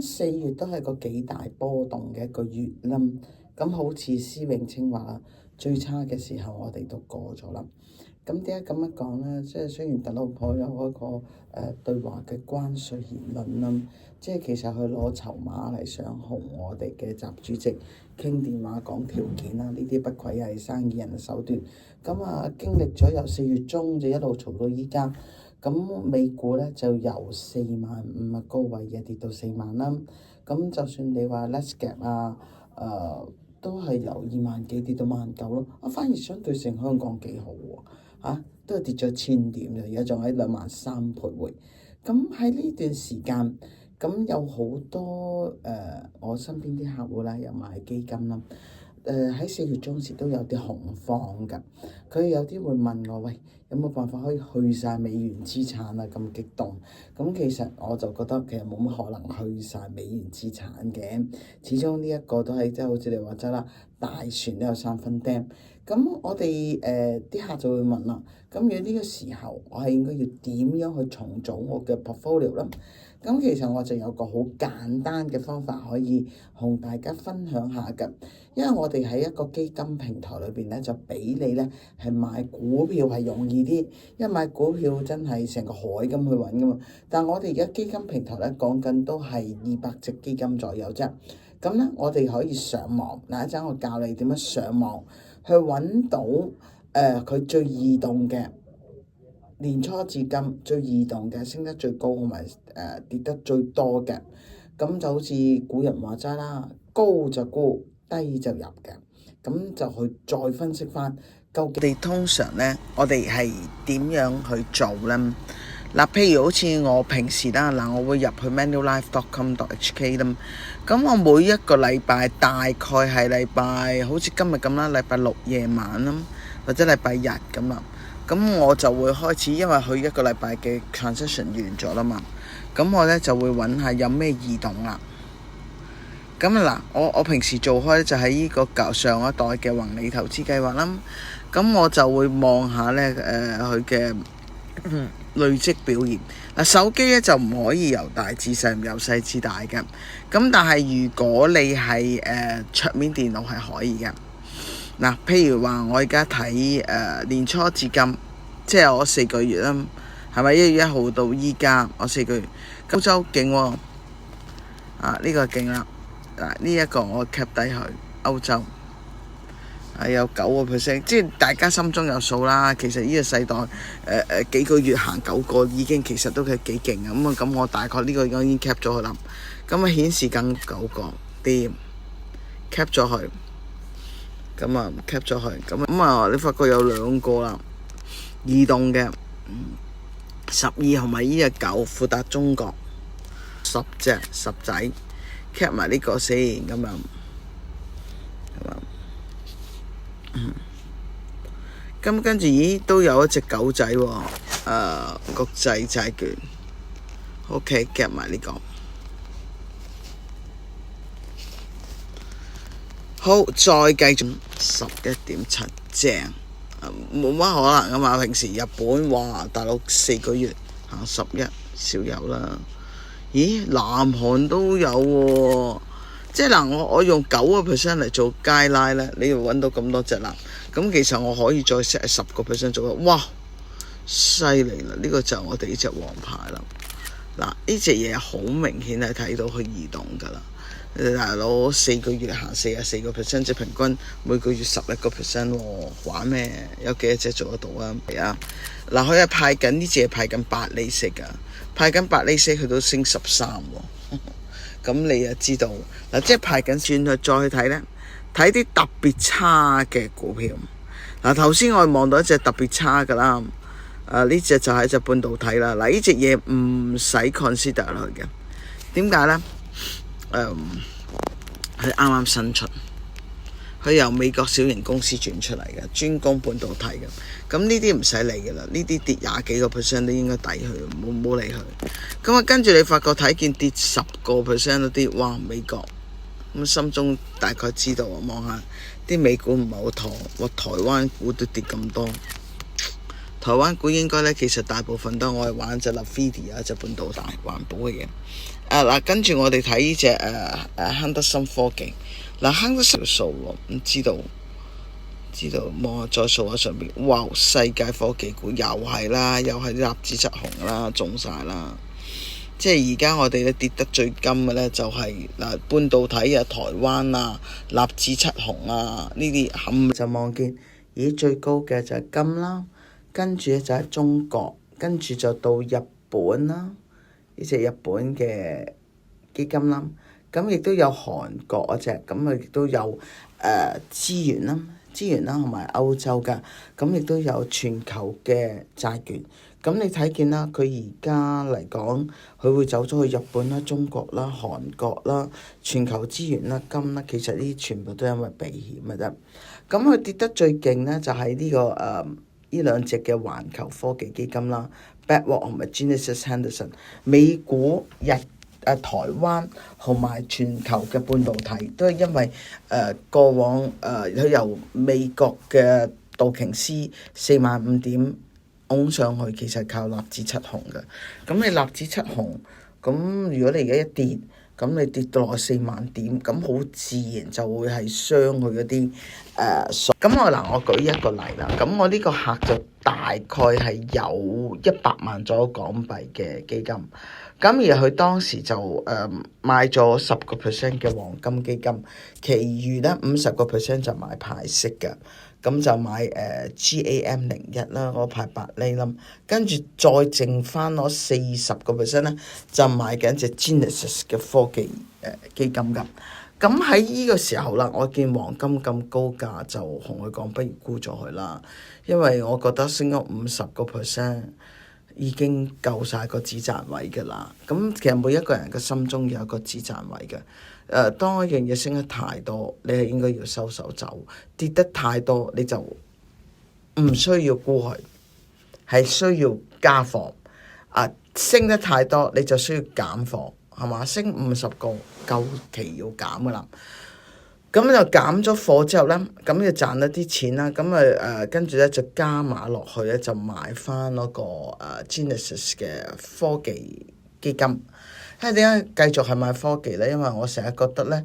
4月都係個幾大波動嘅一個月啦。咁好似施永青話，最差嘅時候我哋都過咗啦。咁點解咁樣講呢？即係雖然特朗普有嗰個對華嘅關稅言論啦，即係其實佢攞籌碼嚟想同我哋嘅習主席傾電話講條件啦，呢啲不愧係生意人嘅手段。咁經歷咗由4月中就一路嘈到依家，咁美股咧就由45000嘅高位嘅跌到40000啦。咁就算你話 Nasdaq 都係由2萬幾跌到19000咯。反而相對性香港幾好喎，都係跌咗1000點嘅，而家仲喺23000徘徊。咁喺呢段時間，咁有好多我身邊啲客戶啦，又買基金啦。喺4月中時都有啲恐慌㗎，佢有啲會問我：喂，有冇辦法可以去晒美元資產啊？咁激動，咁其實我就覺得其實冇乜可能去晒美元資產嘅，始終呢一個都係即係好似你話齋啦，大船都有3分釘。咁我哋啲客就會問啦，咁如果呢個時候我係應該要點樣去重組我嘅 portfolio 咧？咁其實我就有個好簡單嘅方法可以同大家分享下㗎，因為我哋喺一個基金平台裏邊咧，就俾你咧係買股票係容易啲，因為買股票真係成個海咁去揾㗎嘛。但係我哋而家基金平台咧講緊都係200隻基金左右啫。咁咧我哋可以上網，嗱一陣我教你點樣上網去揾到佢最異動嘅。年初至今最異動嘅，升得最高同埋跌得最多嘅，咁就好似古人話齋啦，高就沽，低就入嘅，咁就去再分析翻究竟通常咧，我哋係點樣去做咧？嗱，譬如好似我平時啦，我會入去 manulife.com.hk 啦，咁我每一個禮拜大概係禮拜好似今日咁啦，禮拜6夜晚啦，或者禮拜日咁啦。咁我就會開始，因為佢一個禮拜嘅 transaction 完咗啦嘛，咁我咧就會揾下有咩異動啦。咁嗱，我平時做開就喺呢個上一代嘅宏利投資計劃啦，咁我就會望下咧佢嘅累積表現。嗱，手機咧就唔可以由大至細，由細至大嘅，咁但係如果你係桌面電腦係可以嘅。嗱，譬如話我而家睇年初至今，即係我4個月啦，係咪1月1號到依家我4個月？歐洲勁喎，呢個勁啦，呢一個我 cap 低佢，歐洲係有9%，即係大家心中有數啦。其實呢個世代幾個月行9個已經其實都係幾勁啊。咁我大概呢個已經 cap 咗佢啦。咁顯示緊9個掂 cap 咗佢。咁cap 咗佢，咁你發覺有2個啦，移動嘅12同埋呢隻9，富達中國10仔 cap 埋呢個先，咁跟住咦都有一隻9仔喎，國際債券 OK cap 埋呢個。好，再繼續11.7正，冇乜可能噶嘛。平時日本大陸4個月行11少有啦。咦，南韓都有喎，即係我用9% 嚟做街拉咧，你要揾到咁多隻啦。咁其實我可以再 set 10% 做，哇，犀利啦！呢個就係我哋呢隻王牌啦。嗱，呢隻嘢好明顯係睇到佢移動噶啦。大佬4個月行44%，即係平均每個月11%喎，玩咩？有幾多隻做得到啊？係啊，嗱，佢係派緊呢隻係派緊8厘息㗎，派緊8厘息佢都升13喎，咁你就知道嗱，即係派緊轉去再去睇咧，睇啲特別差嘅股票。嗱，頭先我望到一隻特別差㗎啦，呢隻就係隻半導體啦。嗱，呢隻嘢唔使 consider 佢嘅，點解咧？佢啱啱新出，佢由美國小型公司轉出嚟嘅，專攻半導體嘅。咁呢啲唔使理嘅啦，呢啲跌20幾個%都應該抵佢，冇理佢。咁跟住你發覺睇見跌10%嗰啲，哇！美國咁心中大概知道啊，望下啲美股唔係好妥，哇！台灣股都跌咁多。台灣股應該咧，其實大部分都我係玩隻 Nvidia 隻半導體環保嘅嘢。嗱，跟住我哋睇呢隻亨德森科技。嗱，亨德森數喎，唔知道望下再數下上邊，哇！世界科技股又係啦，又係納指七雄啦，中晒啦。即係而家我哋咧跌得最金嘅咧就係半導體啊、台灣啊、納指七雄啊呢啲冚就望見，咦最高嘅就係金啦，跟住咧就係中國，跟住就到日本啦，呢隻日本嘅基金啦，咁亦都有韓國嗰隻，咁啊亦都有資源啦，同埋歐洲㗎，咁亦都有全球嘅債券。咁你睇見啦，佢而家嚟講，佢會走咗去日本啦、中國啦、韓國啦、全球資源啦、金啦，其實呢啲全部都因為避險嘅啫。咁佢跌得最勁咧，就係呢個呢兩隻嘅環球科技基金啦 ，BlackRock 同埋 Genesis Henderson， 美股台灣同埋全球嘅半導體都係因為過往佢由美國嘅道瓊斯45,000點拱上去，其實靠納指七雄嘅。咁你納指七雄，咁如果你而家一跌，咁你跌到落40,000點，咁好自然就會係傷佢嗰啲咁我舉一個例啦。咁我呢個客就大概係有100萬左右港幣嘅基金。咁而佢當時就買咗10% 嘅黃金基金，其餘咧50% 就買派息嘅，咁就買GAM01啦，嗰派8厘啦，跟住再剩翻攞40% 咧，就買緊隻 Genesis 嘅科技基金㗎。咁喺呢個時候啦，我見黃金咁高價，就同佢講不如沽咗佢啦，因為我覺得升咗50%。已經夠晒個止賺位㗎啦。咁其實每一個人嘅心中有一個止賺位嘅。當一樣嘢升得太多，你係應該要收手走；跌得太多，你就唔需要沽佢，係需要加貨。升得太多，你就需要減貨，係嘛？升50個夠期要減㗎啦。咁就減咗貨之後咧，咁就賺咗啲錢啦。咁跟住咧就加碼落去咧，就買翻嗰個Genesis 嘅科技基金。因為點解繼續係買科技咧？因為我成日覺得咧，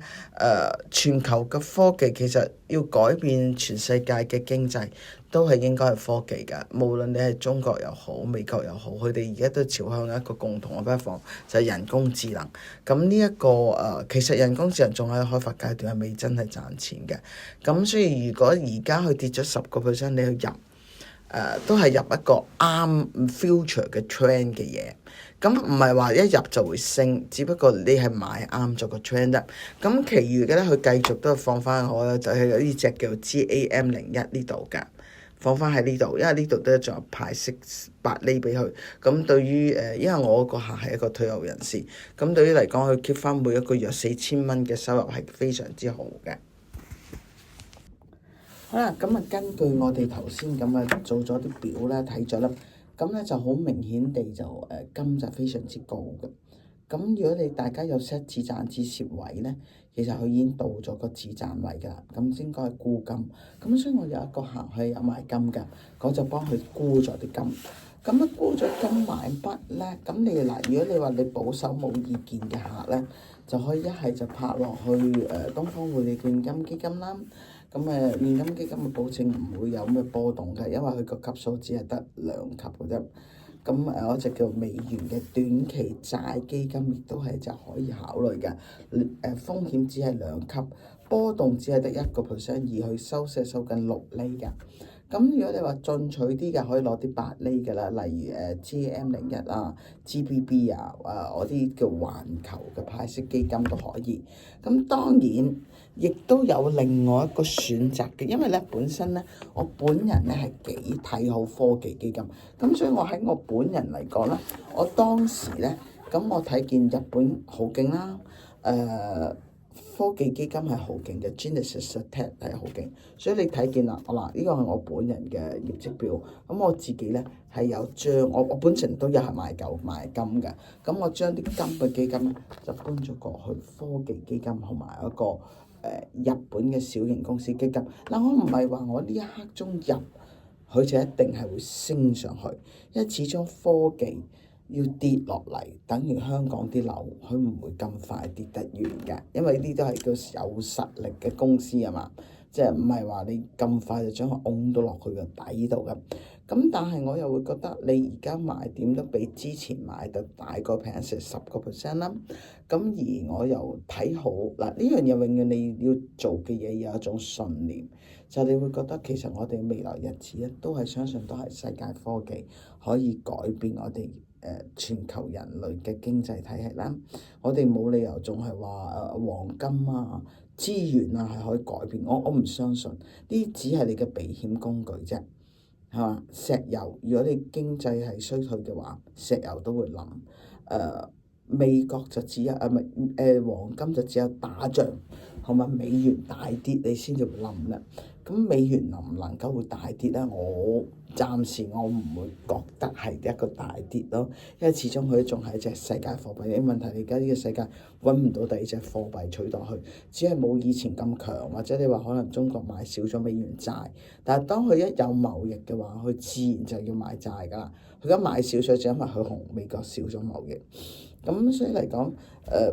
全球嘅科技其實要改變全世界嘅經濟，都係應該係科技㗎。無論你係中國又好，美國又好，佢哋而家都朝向一個共同嘅platform方，就係人工智能。咁呢一個其實人工智能仲喺開發階段，係未真係賺錢嘅。咁所以如果而家佢跌咗10%，你去入，都係入一個啱 future 嘅 trend 嘅嘢。咁唔係話一入就會升，只不過你係買啱咗個 trend。咁其餘嘅咧，佢繼續都係放翻我就係有呢隻叫 GAM01呢度㗎，放翻喺呢度，因為呢度都仲有派息8厘俾佢。咁對於因為我個客係一個退休人士，咁對於嚟講，佢 keep 翻每一個月4000蚊嘅收入係非常之好嘅。好啦，咁根據我哋頭先咁做咗啲表啦，睇咗啦。咁咧就好明顯地就金就非常之高嘅。咁如果你大家有 set 止賺止蝕位咧，其實佢已經到咗個止賺位㗎啦。咁應該係沽金。咁所以我有一個客係有買金㗎，我就幫佢沽咗啲金。咁沽咗金買乜咧？咁你如果你話你保守冇意見嘅客咧，就可以一係就拍落去東方匯利現金基金啦。咁現金基金嘅保證唔會有咩波動嘅，因為佢個級數只係得2級嘅啫。咁嗰隻叫美元嘅短期債基金亦都係就可以考慮嘅。風險只係2級，波動只係得1%，而佢收緊6厘嘅。咁如果你話進取啲嘅，可以攞啲8厘嘅啦，例如GAM01啊、GBB 啊、嗰啲叫環球嘅派息基金都可以。咁當然亦都有另外一個選擇嘅，因為咧本身咧我本人咧係幾睇好科技基金，咁所以我喺我本人嚟講咧，我當時咧咁我睇見日本好勁啦，科技基金係好勁嘅 ，Genesis Tech 係好勁，所以你睇見啦，嗱呢個係我本人嘅業績表，咁我自己咧係有將我本身都有係買金嘅，咁我將啲金嘅基金咧就搬咗過去科技基金同埋一個日本嘅小型公司基金。嗱，我唔係話我呢一刻中入佢就一定係會升上去，因為始終科技要跌落嚟，等於香港啲樓佢唔會咁快跌得完嘅，因為呢啲都係叫有實力嘅公司啊嘛，即係唔係話你咁快就將佢拱到落去個底度嘅。咁但係我又會覺得你而家買點都比之前買得大個平成10%啦。咁而我又睇好嗱，呢樣嘢永遠你要做嘅嘢有一種信念，就你會覺得其實我哋未來日子咧都係相信都係世界科技可以改變我哋全球人類嘅經濟體系啦。我哋冇理由仲係話黃金啊、資源啊係可以改變，我唔相信呢，只係你嘅避險工具啫。係嘛？石油，如果你經濟係衰退嘅話，石油都會冧。美國就只有黃金就只有打仗，係嘛？美元大跌你先至會冧啦。咁美元能唔能夠會大跌咧？我暫時我唔會覺得係一個大跌咯，因為始終佢仲係一隻世界貨幣。啲問題你而家呢個世界揾唔到第二隻貨幣取代佢，只係冇以前咁強，或者你話可能中國買少咗美元債，但係當佢一有貿易嘅話，佢自然就要買債㗎啦。佢而家買少咗，就因為佢同美國少咗貿易。咁所以嚟講，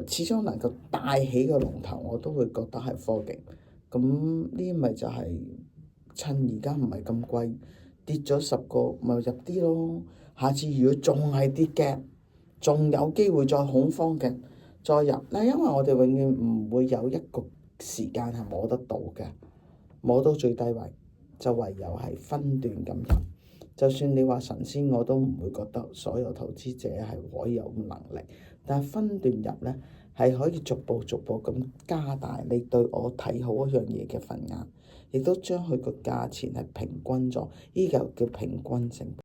始終能夠帶起個龍頭，我都會覺得係科技。咁呢咪就係趁而家唔係咁貴，跌咗10個咪入啲咯。下次如果仲係跌嘅，仲有機會再恐慌嘅，再入。嗱，因為我哋永遠唔會有一個時間係摸得到嘅，摸到最低位就唯有係分段咁入。就算你話神仙，我都唔會覺得所有投資者係可以有能力，但係分段入呢，係可以逐步咁加大你對我睇好一樣嘢嘅份額，亦都將佢個價錢係平均咗，呢個叫平均成本。